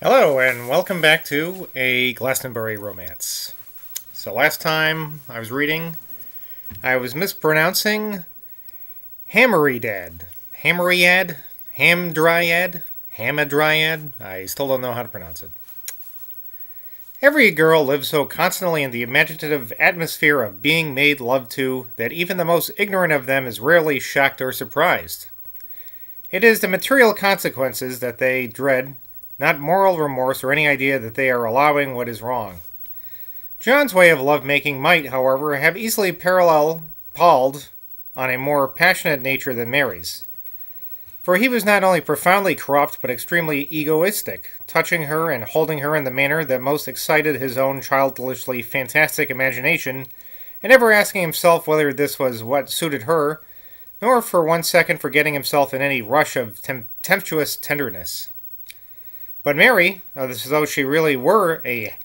Hello, and welcome back to a Glastonbury romance. So last time I was reading, I was mispronouncing Hammeryad. Hammeryad? Hamdryad? Hamadryad? I still don't know how to pronounce it. Every girl lives so constantly in the imaginative atmosphere of being made love to that even the most ignorant of them is rarely shocked or surprised. It is the material consequences that they dread, not moral remorse or any idea that they are allowing what is wrong. John's way of love-making might, however, have easily palled on a more passionate nature than Mary's. For he was not only profoundly corrupt, but extremely egoistic, touching her and holding her in the manner that most excited his own childishly fantastic imagination, and never asking himself whether this was what suited her, nor for 1 second forgetting himself in any rush of tempestuous tenderness. But Mary, as though she really were a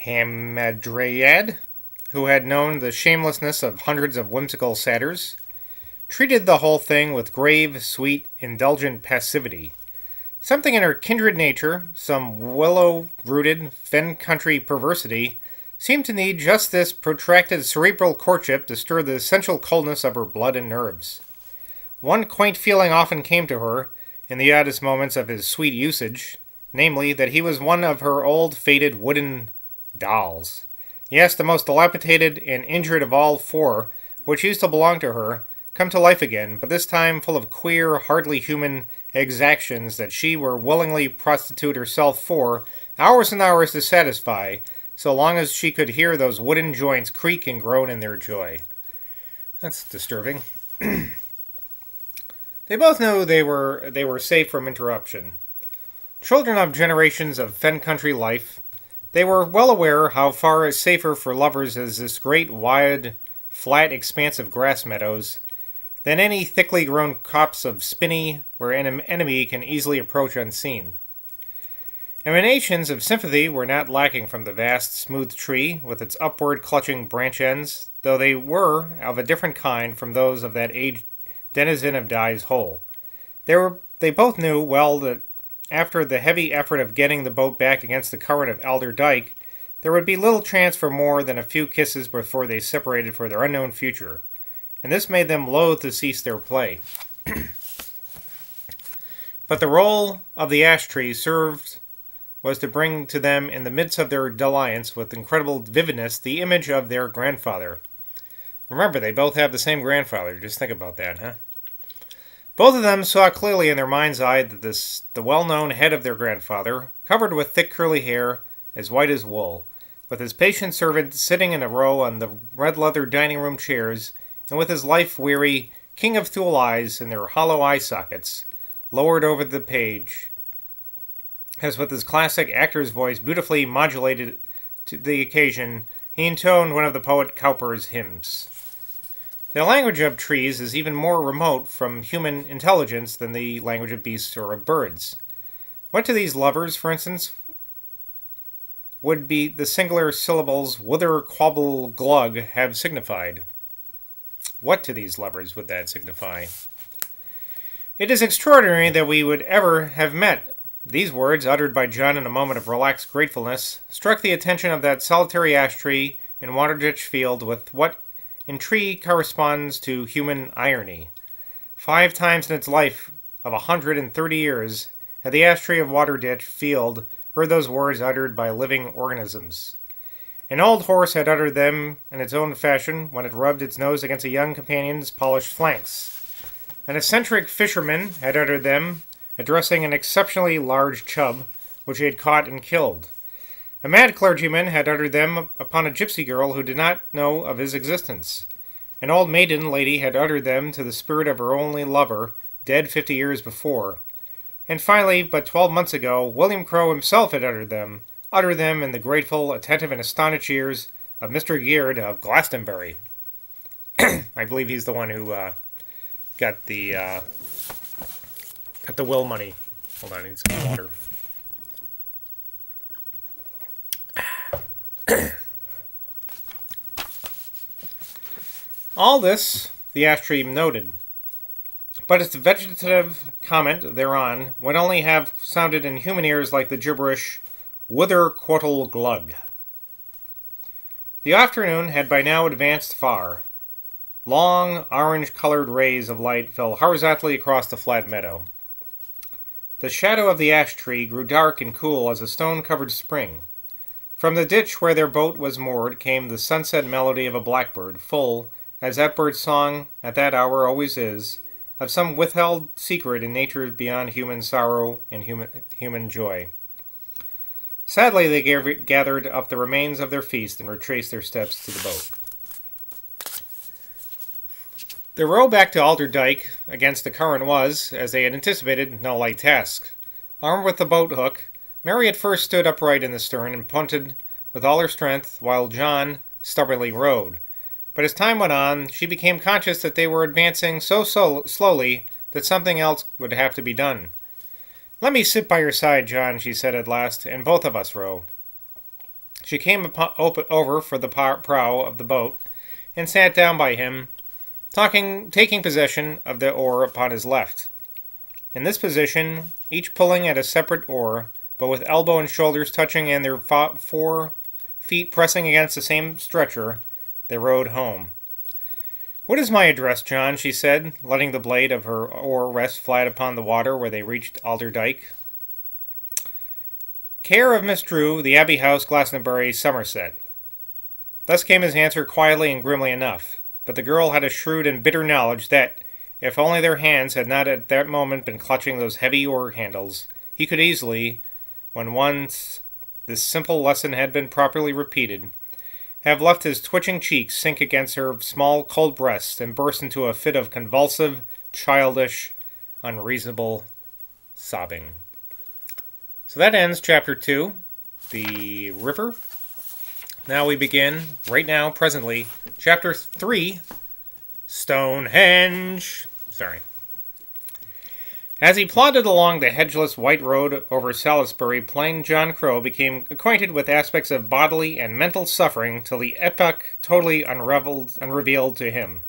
hamadryad, who had known the shamelessness of hundreds of whimsical satyrs, treated the whole thing with grave, sweet, indulgent passivity. Something in her kindred nature, some willow-rooted, fen-country perversity, seemed to need just this protracted cerebral courtship to stir the essential coldness of her blood and nerves. One quaint feeling often came to her, in the oddest moments of his sweet usage, namely, that he was one of her old, faded wooden dolls. Yes, the most dilapidated and injured of all four, which used to belong to her, come to life again, but this time full of queer, hardly human exactions that she were willingly prostitute herself for, hours and hours to satisfy, so long as she could hear those wooden joints creak and groan in their joy. That's disturbing. They both knew they were safe from interruption. Children of generations of fen country life, they were well aware how far safer for lovers is this great, wide, flat expanse of grass meadows than any thickly grown copse of spinney where an enemy can easily approach unseen. Emanations of sympathy were not lacking from the vast, smooth tree with its upward clutching branch ends, though they were of a different kind from those of that aged denizen of Dye's Hole. They both knew well that after the heavy effort of getting the boat back against the current of Alder Dyke, there would be little chance for more than a few kisses before they separated for their unknown future, and this made them loath to cease their play. But the role of the ash tree was to bring to them in the midst of their dalliance with incredible vividness the image of their grandfather. Remember, they both have the same grandfather. Just think about that, huh? Both of them saw clearly in their mind's eye that the well-known head of their grandfather, covered with thick curly hair, as white as wool, with his patient servant sitting in a row on the red leather dining room chairs, and with his life-weary king of Thule eyes in their hollow eye sockets, lowered over the page, as with his classic actor's voice beautifully modulated to the occasion, he intoned one of the poet Cowper's hymns. The language of trees is even more remote from human intelligence than the language of beasts or of birds. What to these lovers, for instance, would be the singular syllables wither, quabble, glug have signified? What to these lovers would that signify? It is extraordinary that we would ever have met. These words, uttered by John in a moment of relaxed gratefulness, struck the attention of that solitary ash tree in Waterditch Field with what in tree corresponds to human irony. 5 times in its life of 130 years had the ash tree of Waterditch Field heard those words uttered by living organisms. An old horse had uttered them in its own fashion when it rubbed its nose against a young companion's polished flanks. An eccentric fisherman had uttered them, addressing an exceptionally large chub, which he had caught and killed. A mad clergyman had uttered them upon a gypsy girl who did not know of his existence. An old maiden lady had uttered them to the spirit of her only lover, dead 50 years before. And finally, but 12 months ago, William Crowe himself had uttered them in the grateful, attentive, and astonished ears of Mr. Geard of Glastonbury. I believe he's the one who got the will money. Hold on, I need some water. All this the ash tree noted, but its vegetative comment thereon would only have sounded in human ears like the gibberish, "Whither quottle glug." The afternoon had by now advanced far. Long, orange-colored rays of light fell horizontally across the flat meadow. The shadow of the ash tree grew dark and cool as a stone-covered spring. From the ditch where their boat was moored came the sunset melody of a blackbird, full, as that bird's song at that hour always is, of some withheld secret in nature beyond human sorrow and human joy. Sadly, they gathered up the remains of their feast and retraced their steps to the boat. The row back to Alderdyke against the current was, as they had anticipated, no light task. Armed with the boat hook, Mary at first stood upright in the stern and punted with all her strength, while John stubbornly rowed. But as time went on, she became conscious that they were advancing so slowly that something else would have to be done. "Let me sit by your side, John," she said at last, "and both of us row." She came over for the prow of the boat and sat down by him, taking possession of the oar upon his left. In this position, each pulling at a separate oar, but with elbow and shoulders touching and their 4 feet pressing against the same stretcher, they rowed home. "What is my address, John?" she said, letting the blade of her oar rest flat upon the water where they reached Alderdyke. "Care of Miss Drew, the Abbey House, Glastonbury, Somerset." Thus came his answer quietly and grimly enough, but the girl had a shrewd and bitter knowledge that, if only their hands had not at that moment been clutching those heavy oar handles, he could easily, when once this simple lesson had been properly repeated, have left his twitching cheeks sink against her small cold breast and burst into a fit of convulsive, childish, unreasonable sobbing. So that ends Chapter 2, The River. Now we begin, right now, presently, Chapter 3, Stonehenge. As he plodded along the hedgeless white road over Salisbury Plain, John Crow became acquainted with aspects of bodily and mental suffering till the epoch totally unrevealed to him.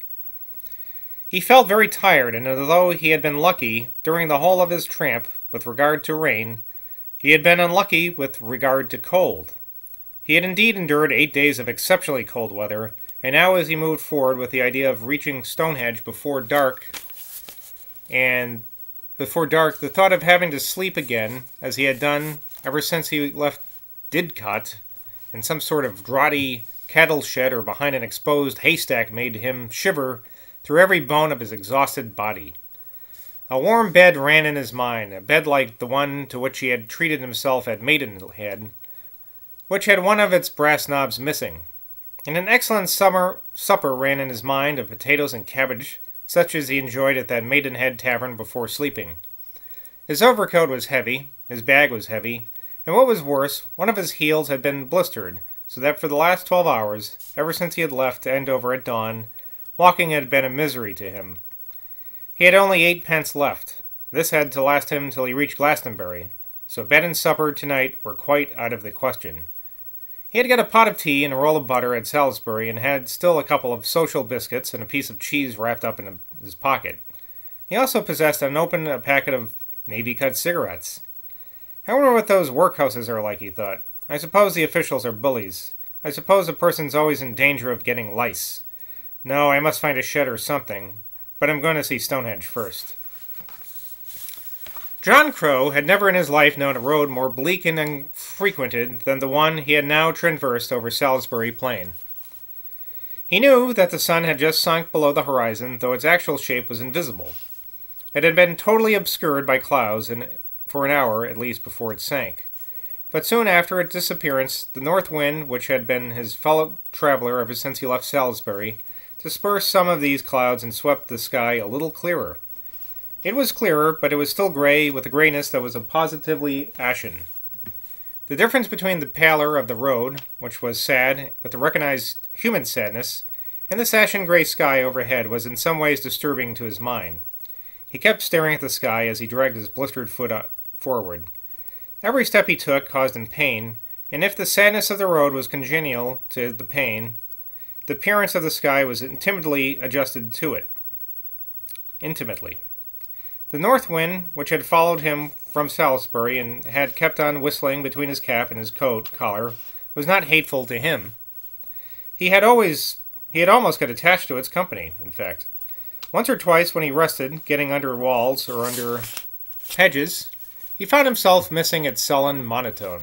He felt very tired, and although he had been lucky during the whole of his tramp with regard to rain, he had been unlucky with regard to cold. He had indeed endured 8 days of exceptionally cold weather, and now as he moved forward with the idea of reaching Stonehenge before dark, the thought of having to sleep again, as he had done ever since he left Didcot, in some sort of draughty cattle shed or behind an exposed haystack made him shiver through every bone of his exhausted body. A warm bed ran in his mind, a bed like the one to which he had treated himself at Maidenhead, which had one of its brass knobs missing. And an excellent summer supper ran in his mind of potatoes and cabbage, such as he enjoyed at that Maidenhead tavern before sleeping. His overcoat was heavy, his bag was heavy, and what was worse, one of his heels had been blistered, so that for the last 12 hours, ever since he had left Andover at dawn, walking had been a misery to him. He had only 8 pence left. This had to last him till he reached Glastonbury, so bed and supper tonight were quite out of the question. He had got a pot of tea and a roll of butter at Salisbury, and had still a couple of social biscuits and a piece of cheese wrapped up in his pocket. He also possessed unopened a packet of navy-cut cigarettes. I wonder what those workhouses are like, he thought. I suppose the officials are bullies. I suppose a person's always in danger of getting lice. No, I must find a shed or something, but I'm going to see Stonehenge first. John Crow had never in his life known a road more bleak and unfrequented than the one he had now traversed over Salisbury Plain. He knew that the sun had just sunk below the horizon, though its actual shape was invisible. It had been totally obscured by clouds for an hour at least before it sank. But soon after its disappearance, the north wind, which had been his fellow traveler ever since he left Salisbury, dispersed some of these clouds and swept the sky a little clearer. It was clearer, but it was still gray, with a grayness that was positively ashen. The difference between the pallor of the road, which was sad, with the recognized human sadness, and this ashen-gray sky overhead was in some ways disturbing to his mind. He kept staring at the sky as he dragged his blistered foot forward. Every step he took caused him pain, and if the sadness of the road was congenial to the pain, the appearance of the sky was intimately adjusted to it. Intimately. The north wind, which had followed him from Salisbury and had kept on whistling between his cap and his coat collar, was not hateful to him. He had almost got attached to its company, in fact. Once or twice when he rested, getting under walls or under hedges, he found himself missing its sullen monotone.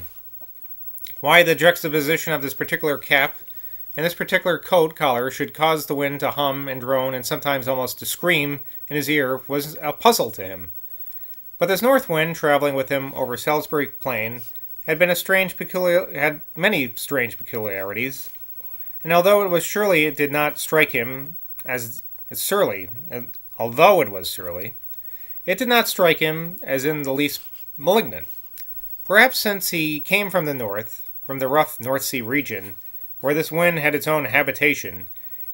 Why the juxtaposition of this particular cap and this particular coat collar should cause the wind to hum and drone and sometimes almost to scream in his ear was a puzzle to him. But this north wind traveling with him over Salisbury Plain had many strange peculiarities, and although it did not strike him as surly, it did not strike him as in the least malignant. Perhaps since he came from the north, from the rough North Sea region, where this wind had its own habitation,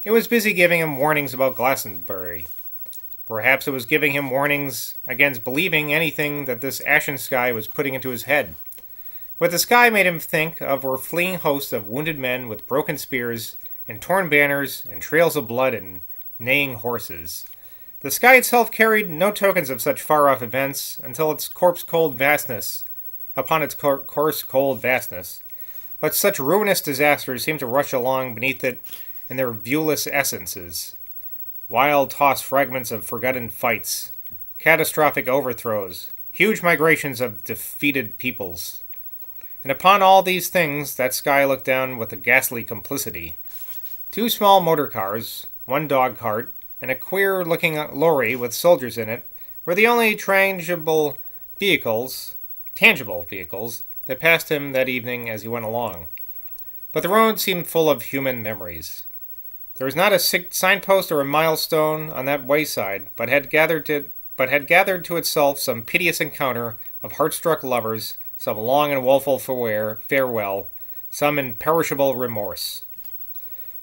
it was busy giving him warnings about Glastonbury. Perhaps it was giving him warnings against believing anything that this ashen sky was putting into his head. What the sky made him think of were fleeing hosts of wounded men with broken spears and torn banners and trails of blood and neighing horses. The sky itself carried no tokens of such far-off events until its course cold vastness, but such ruinous disasters seemed to rush along beneath it in their viewless essences. Wild tossed fragments of forgotten fights, catastrophic overthrows, huge migrations of defeated peoples. And upon all these things that sky looked down with a ghastly complicity. 2 small motor cars, 1 dog cart, and a queer-looking lorry with soldiers in it were the only tangible vehicles that passed him that evening as he went along. But the road seemed full of human memories. There was not a signpost or a milestone on that wayside, but had gathered to itself some piteous encounter of heart-struck lovers, some long and woeful farewell, some imperishable remorse.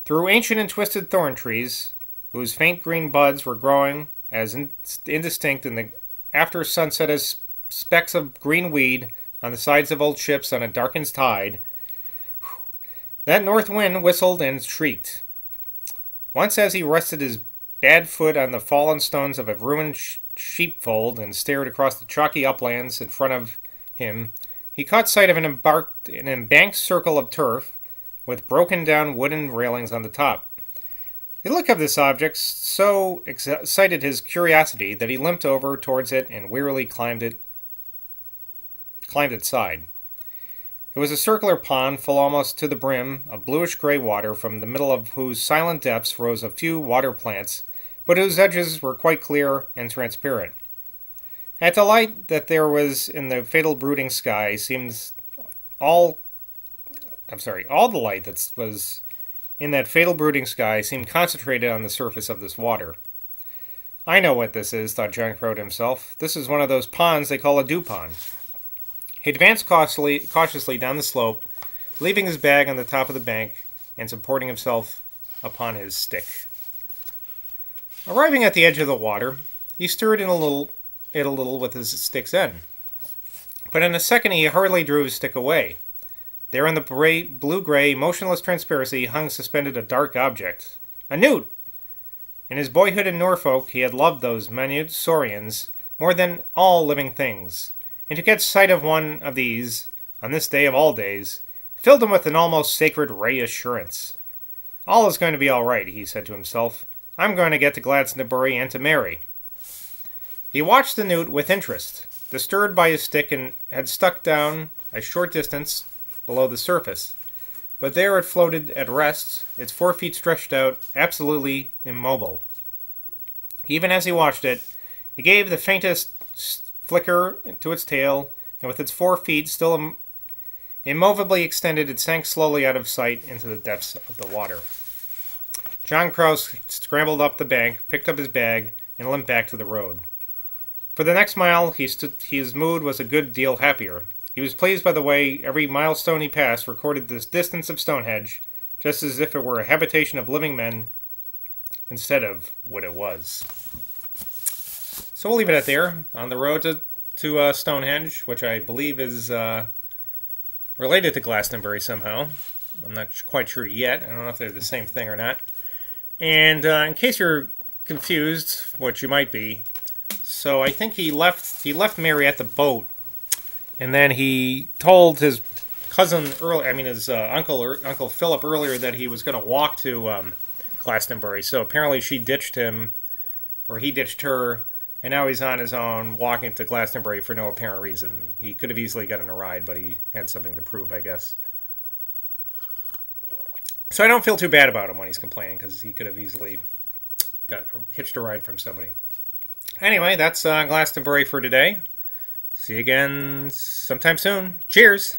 Through ancient and twisted thorn trees, whose faint green buds were growing as indistinct in the after-sunset as specks of green weed on the sides of old ships on a darkened tide, that north wind whistled and shrieked. Once as he rested his bad foot on the fallen stones of a ruined sheepfold and stared across the chalky uplands in front of him, he caught sight of an embanked circle of turf with broken-down wooden railings on the top. The look of this object so excited his curiosity that he limped over towards it and wearily climbed its side. It was a circular pond full almost to the brim of bluish-gray water, from the middle of whose silent depths rose a few water plants, but whose edges were quite clear and transparent. At the light that there was in the fatal brooding sky all the light that was in that fatal brooding sky seemed concentrated on the surface of this water. I know what this is, thought John Crow to himself. This is one of those ponds they call a dew pond. He advanced cautiously down the slope, leaving his bag on the top of the bank and supporting himself upon his stick. Arriving at the edge of the water, he stirred it a little with his stick's end. But in a second he hurriedly drew his stick away. There in the blue-gray, motionless transparency hung suspended a dark object. A newt! In his boyhood in Norfolk he had loved those minute saurians more than all living things, and to get sight of one of these, on this day of all days, filled him with an almost sacred reassurance. All is going to be all right, he said to himself. I'm going to get to Glastonbury and to Mary. He watched the newt with interest, disturbed by his stick, and had stuck down a short distance below the surface. But there it floated at rest, its 4 feet stretched out, absolutely immobile. Even as he watched it, it gave the faintest flicker to its tail, and with its 4 feet still immovably extended, it sank slowly out of sight into the depths of the water. John Crow scrambled up the bank, picked up his bag, and limped back to the road. For the next mile, his mood was a good deal happier. He was pleased by the way every milestone he passed recorded this distance of Stonehenge, just as if it were a habitation of living men instead of what it was. So we'll leave it at there, on the road to Stonehenge, which I believe is related to Glastonbury somehow. I'm not quite sure yet. I don't know if they're the same thing or not. And in case you're confused, which you might be, So I think he left Mary at the boat, and then he told his cousin his Uncle Philip earlier that he was going to walk to Glastonbury. So apparently she ditched him, or he ditched her, and now he's on his own walking to Glastonbury for no apparent reason. He could have easily gotten a ride, but he had something to prove, I guess. So I don't feel too bad about him when he's complaining, because he could have easily hitched a ride from somebody. Anyway, that's Glastonbury for today. See you again sometime soon. Cheers!